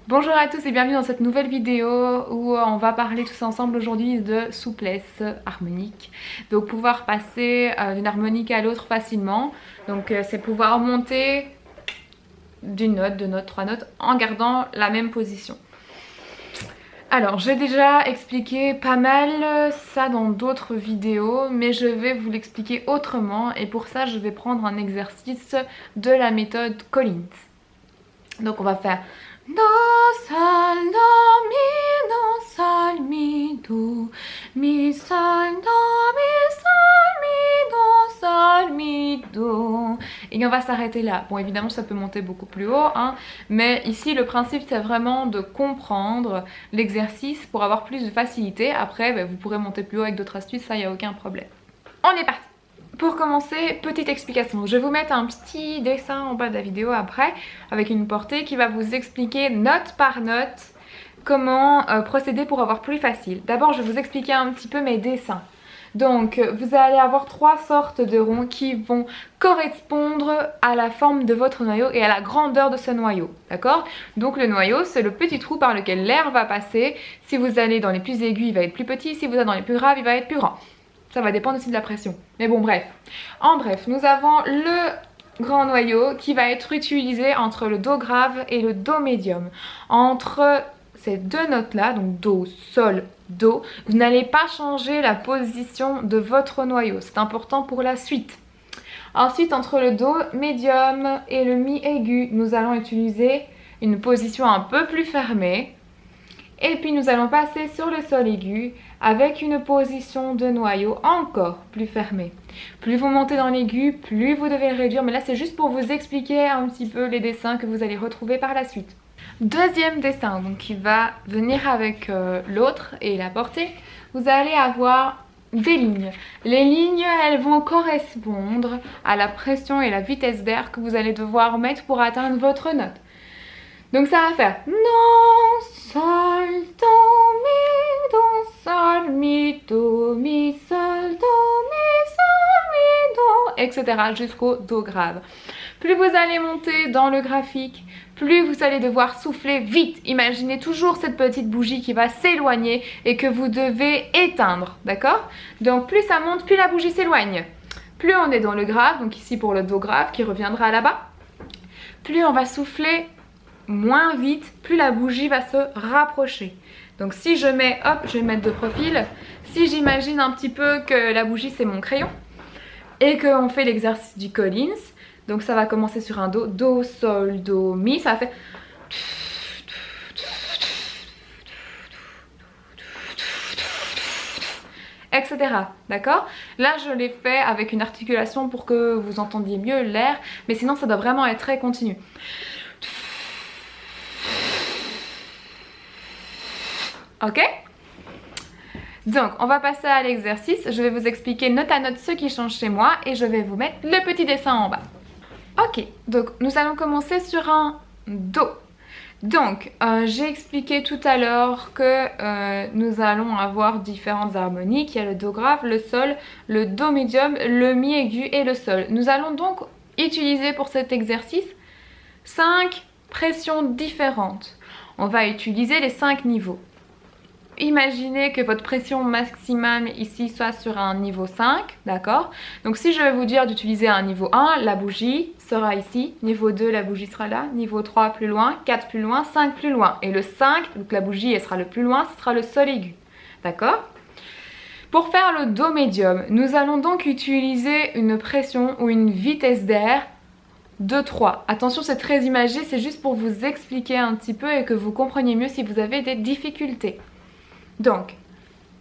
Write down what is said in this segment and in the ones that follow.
Bonjour à tous et bienvenue dans cette nouvelle vidéo où on va parler tous ensemble aujourd'hui de souplesse harmonique. Donc pouvoir passer d'une harmonique à l'autre facilement. Donc c'est pouvoir monter d'une note, deux notes, trois notes en gardant la même position. Alors j'ai déjà expliqué pas mal ça dans d'autres vidéos, mais je vais vous l'expliquer autrement et pour ça je vais prendre un exercice de la méthode Collins. Donc on va faire Do, sol, do, mi, do, mi, sol, do, mi, sol, mi, do. Et on va s'arrêter là. Bon, évidemment, ça peut monter beaucoup plus haut, hein, mais ici, le principe, c'est vraiment de comprendre l'exercice pour avoir plus de facilité. Après, vous pourrez monter plus haut avec d'autres astuces, ça, il n'y a aucun problème. On est parti! Pour commencer, petite explication. Je vais vous mettre un petit dessin en bas de la vidéo après, avec une portée qui va vous expliquer note par note comment procéder pour avoir plus facile. D'abord, je vais vous expliquer un petit peu mes dessins. Donc, vous allez avoir trois sortes de ronds qui vont correspondre à la forme de votre noyau et à la grandeur de ce noyau, d'accord? Donc le noyau, c'est le petit trou par lequel l'air va passer. Si vous allez dans les plus aigus, il va être plus petit. Si vous allez dans les plus graves, il va être plus grand. Ça va dépendre aussi de la pression. Mais bon, bref. En bref, nous avons le grand noyau qui va être utilisé entre le Do grave et le Do médium. Entre ces deux notes-là, donc Do, Sol, Do, vous n'allez pas changer la position de votre noyau. C'est important pour la suite. Ensuite, entre le Do médium et le Mi aigu, nous allons utiliser une position un peu plus fermée. Et puis nous allons passer sur le Sol aigu avec une position de noyau encore plus fermée. Plus vous montez dans l'aigu, plus vous devez le réduire. Mais là, c'est juste pour vous expliquer un petit peu les dessins que vous allez retrouver par la suite. Deuxième dessin, donc qui va venir avec l'autre et la portée. Vous allez avoir des lignes. Les lignes, elles vont correspondre à la pression et la vitesse d'air que vous allez devoir mettre pour atteindre votre note. Donc ça va faire non, sol, do, mi, sol, do, mi, etc. jusqu'au do grave. Plus vous allez monter dans le graphique, plus vous allez devoir souffler vite. Imaginez toujours cette petite bougie qui va s'éloigner et que vous devez éteindre, d'accord? Donc plus ça monte, plus la bougie s'éloigne. Plus on est dans le grave, donc ici pour le do grave qui reviendra là-bas, plus on va souffler moins vite, plus la bougie va se rapprocher. Donc si je mets, hop, je vais mettre de profil, si j'imagine un petit peu que la bougie c'est mon crayon et qu'on fait l'exercice du Collins, donc ça va commencer sur un Do, Do, Sol, Do, Mi, ça va faire etc. D'accord? Là je l'ai fait avec une articulation pour que vous entendiez mieux l'air, mais sinon ça doit vraiment être très continu. Ok? Donc, on va passer à l'exercice. Je vais vous expliquer note à note ce qui change chez moi et je vais vous mettre le petit dessin en bas. Ok, donc nous allons commencer sur un Do. Donc, j'ai expliqué tout à l'heure que nous allons avoir différentes harmoniques. Il y a le Do grave, le Sol, le Do médium, le Mi aigu et le Sol. Nous allons donc utiliser pour cet exercice 5 pressions différentes. On va utiliser les 5 niveaux. Imaginez que votre pression maximale ici soit sur un niveau 5, d'accord? Donc si je vais vous dire d'utiliser un niveau 1, la bougie sera ici, niveau 2, la bougie sera là, niveau 3 plus loin, 4 plus loin, 5 plus loin. Et le 5, donc la bougie elle sera le plus loin, ce sera le Sol aigu, d'accord? Pour faire le Do médium, nous allons donc utiliser une pression ou une vitesse d'air de 3. Attention, c'est très imagé, c'est juste pour vous expliquer un petit peu et que vous compreniez mieux si vous avez des difficultés. Donc,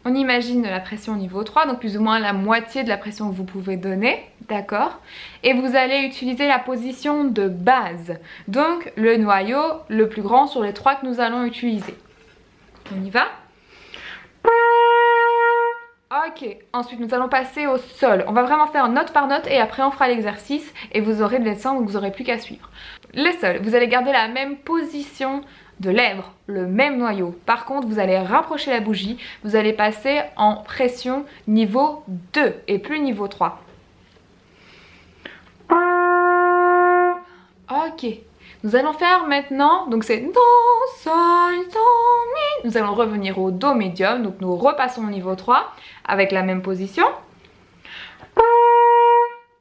on imagine la pression niveau 3, donc plus ou moins la moitié de la pression que vous pouvez donner, d'accord? Et vous allez utiliser la position de base, donc le noyau le plus grand sur les 3 que nous allons utiliser. On y va? Ok, ensuite nous allons passer au Sol. On va vraiment faire note par note et après on fera l'exercice et vous aurez le dessin, donc vous n'aurez plus qu'à suivre. Le Sol, vous allez garder la même position de lèvres, le même noyau. Par contre, vous allez rapprocher la bougie, vous allez passer en pression niveau 2 et plus niveau 3. Ok, Nous allons faire maintenant, donc c'est Do, Sol, Do, Mi. Nous allons revenir au Do médium, donc nous repassons au niveau 3 avec la même position.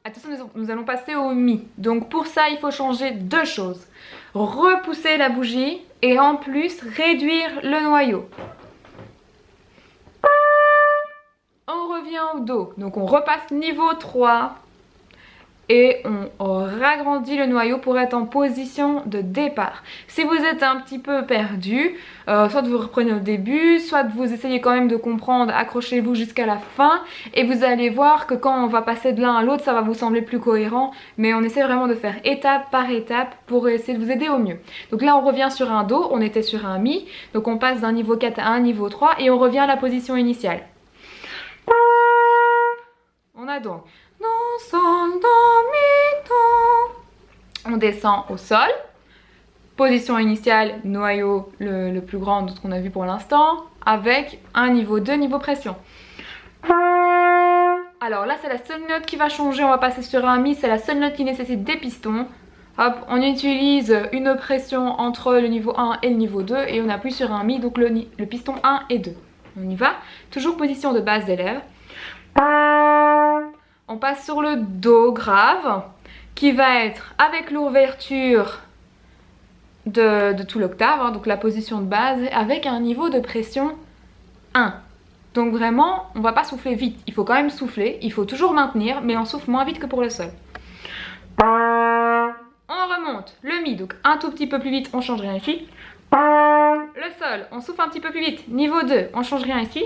Attention, nous allons passer au Mi. Donc pour ça, il faut changer deux choses. Repousser la bougie et en plus réduire le noyau. On revient au Do, donc on repasse niveau 3 et on ragrandit le noyau pour être en position de départ. Si vous êtes un petit peu perdu, soit vous reprenez au début, soit vous essayez quand même de comprendre, accrochez-vous jusqu'à la fin et vous allez voir que quand on va passer de l'un à l'autre, ça va vous sembler plus cohérent, mais on essaie vraiment de faire étape par étape pour essayer de vous aider au mieux. Donc là on revient sur un Do, on était sur un Mi, donc on passe d'un niveau 4 à un niveau 3 et on revient à la position initiale. On a donc Do, Sol, Do, Mi, Do. On descend au sol. Position initiale, noyau le plus grand de ce qu'on a vu pour l'instant, avec un niveau 2, niveau pression. Alors là, c'est la seule note qui va changer. On va passer sur un Mi. C'est la seule note qui nécessite des pistons. Hop, on utilise une pression entre le niveau 1 et le niveau 2 et on appuie sur un Mi, donc le piston 1 et 2. On y va. Toujours position de base des lèvres. On passe sur le Do grave qui va être avec l'ouverture de tout l'octave, hein, donc la position de base avec un niveau de pression 1. Donc vraiment, on ne va pas souffler vite. Il faut quand même souffler, il faut toujours maintenir, mais on souffle moins vite que pour le sol. On remonte le Mi, donc un tout petit peu plus vite, on change rien ici. Le sol, on souffle un petit peu plus vite. Niveau 2, on change rien ici.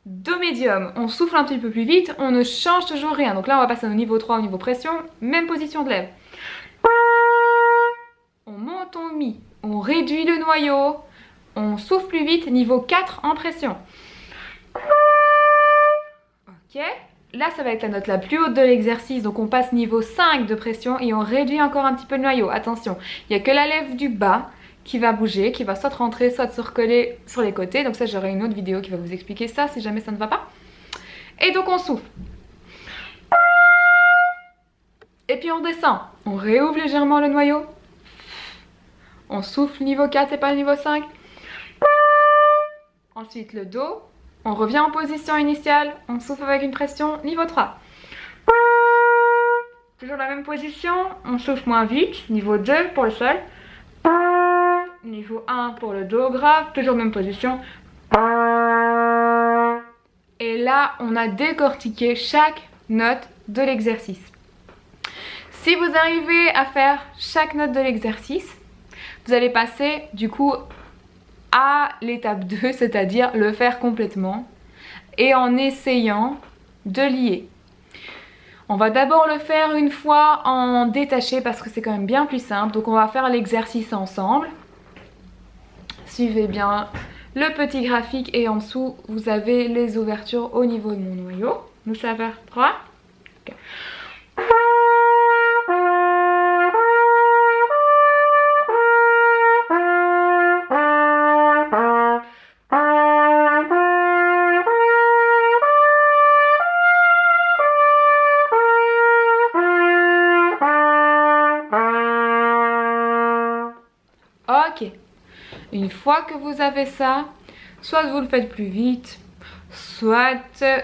Do médium, on souffle un petit peu plus vite, on ne change toujours rien. Donc là, on va passer au niveau 3, au niveau pression, même position de lèvres. On monte au Mi, on réduit le noyau, on souffle plus vite, niveau 4 en pression. Ok, là ça va être la note la plus haute de l'exercice, donc on passe niveau 5 de pression et on réduit encore un petit peu le noyau. Attention, il n'y a que la lèvre du bas qui va bouger, qui va soit rentrer, soit se recoller sur les côtés. Donc ça, j'aurai une autre vidéo qui va vous expliquer ça si jamais ça ne va pas. Et donc on souffle. Et puis on descend. On réouvre légèrement le noyau. On souffle niveau 4 et pas niveau 5. Ensuite le Do. On revient en position initiale. On souffle avec une pression niveau 3. Toujours la même position. On souffle moins vite. Niveau 2 pour le sol. Niveau 1 pour le Do grave, toujours même position. Et là, on a décortiqué chaque note de l'exercice. Si vous arrivez à faire chaque note de l'exercice, vous allez passer du coup à l'étape 2, c'est-à-dire le faire complètement et en essayant de lier. On va d'abord le faire une fois en détaché parce que c'est quand même bien plus simple. Donc on va faire l'exercice ensemble. Suivez bien le petit graphique et en dessous vous avez les ouvertures au niveau de mon noyau. Nous ça va faire 3. Okay. Ok. Une fois que vous avez ça, soit vous le faites plus vite, soit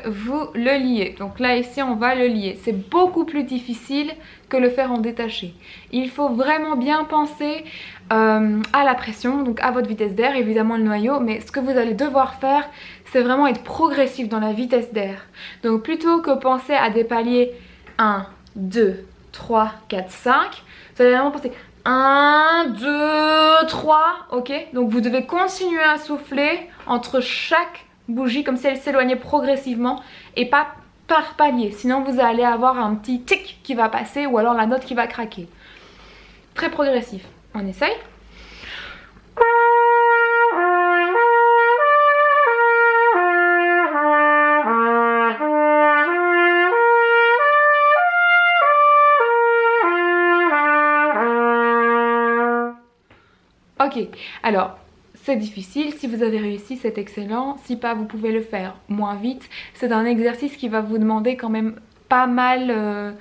vous le liez. Donc là ici on va le lier. C'est beaucoup plus difficile que le faire en détaché. Il faut vraiment bien penser à la pression, donc à votre vitesse d'air, évidemment le noyau, mais ce que vous allez devoir faire, c'est vraiment être progressif dans la vitesse d'air. Donc plutôt que penser à des paliers 1, 2, 3, 4, 5, vous allez vraiment penser 1, 2, 3, ok? Donc vous devez continuer à souffler entre chaque bougie comme si elle s'éloignait progressivement et pas par palier. Sinon vous allez avoir un petit tic qui va passer ou alors la note qui va craquer. Très progressif. On essaye? Ok, alors c'est difficile, si vous avez réussi c'est excellent, si pas vous pouvez le faire moins vite. C'est un exercice qui va vous demander quand même pas mal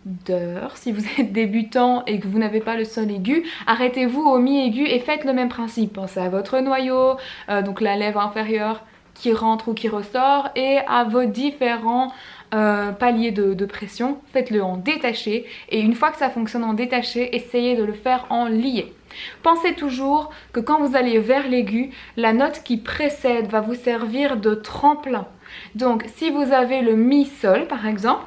d'heure. Si vous êtes débutant et que vous n'avez pas le sol aigu, arrêtez-vous au mi aigu et faites le même principe. Pensez à votre noyau, donc la lèvre inférieure qui rentre ou qui ressort, et à vos différents paliers de pression. Faites-le en détaché, et une fois que ça fonctionne en détaché, essayez de le faire en lié. Pensez toujours que quand vous allez vers l'aigu, la note qui précède va vous servir de tremplin. Donc si vous avez le mi sol par exemple,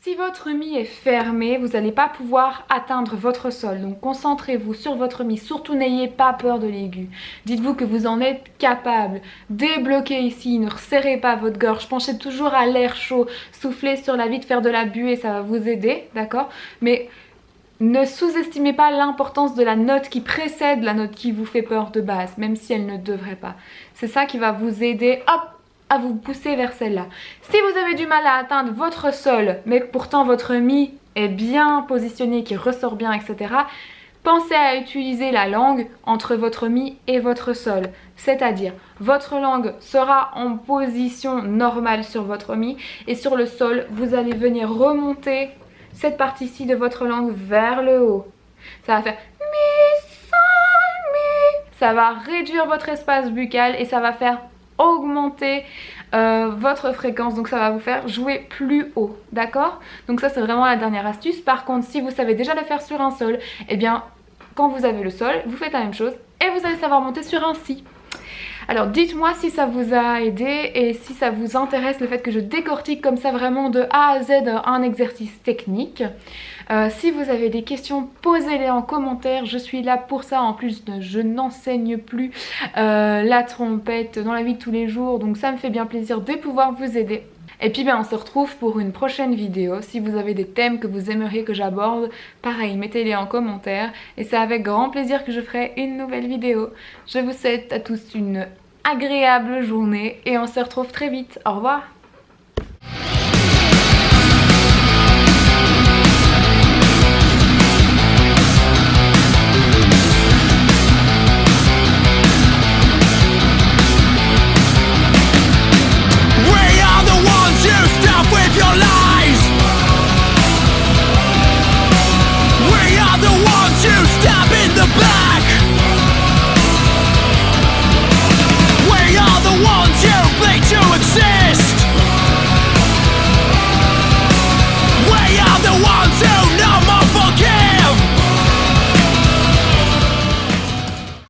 si votre mi est fermé, vous n'allez pas pouvoir atteindre votre sol. Donc concentrez-vous sur votre mi. Surtout n'ayez pas peur de l'aigu. Dites-vous que vous en êtes capable. Débloquez ici, ne resserrez pas votre gorge. Penchez toujours à l'air chaud. Soufflez sur la vitre, faire de la buée, ça va vous aider, d'accord? Mais ne sous-estimez pas l'importance de la note qui précède la note qui vous fait peur de base, même si elle ne devrait pas. C'est ça qui va vous aider, hop, à vous pousser vers celle-là. Si vous avez du mal à atteindre votre sol, mais que pourtant votre mi est bien positionné, qui ressort bien, etc., pensez à utiliser la langue entre votre mi et votre sol. C'est-à-dire, votre langue sera en position normale sur votre mi, et sur le sol, vous allez venir remonter cette partie-ci de votre langue vers le haut. Ça va faire mi, sol, mi. Ça va réduire votre espace buccal et ça va faire augmenter votre fréquence, donc ça va vous faire jouer plus haut, d'accord? Donc ça c'est vraiment la dernière astuce. Par contre, si vous savez déjà le faire sur un sol, eh bien quand vous avez le sol, vous faites la même chose et vous allez savoir monter sur un si. Alors dites-moi si ça vous a aidé et si ça vous intéresse le fait que je décortique comme ça vraiment de A à Z un exercice technique. Si vous avez des questions, posez-les en commentaire, je suis là pour ça. En plus, je n'enseigne plus la trompette dans la vie de tous les jours, donc ça me fait bien plaisir de pouvoir vous aider. Et puis on se retrouve pour une prochaine vidéo. Si vous avez des thèmes que vous aimeriez que j'aborde, pareil, mettez-les en commentaire. Et c'est avec grand plaisir que je ferai une nouvelle vidéo. Je vous souhaite à tous une agréable journée et on se retrouve très vite. Au revoir!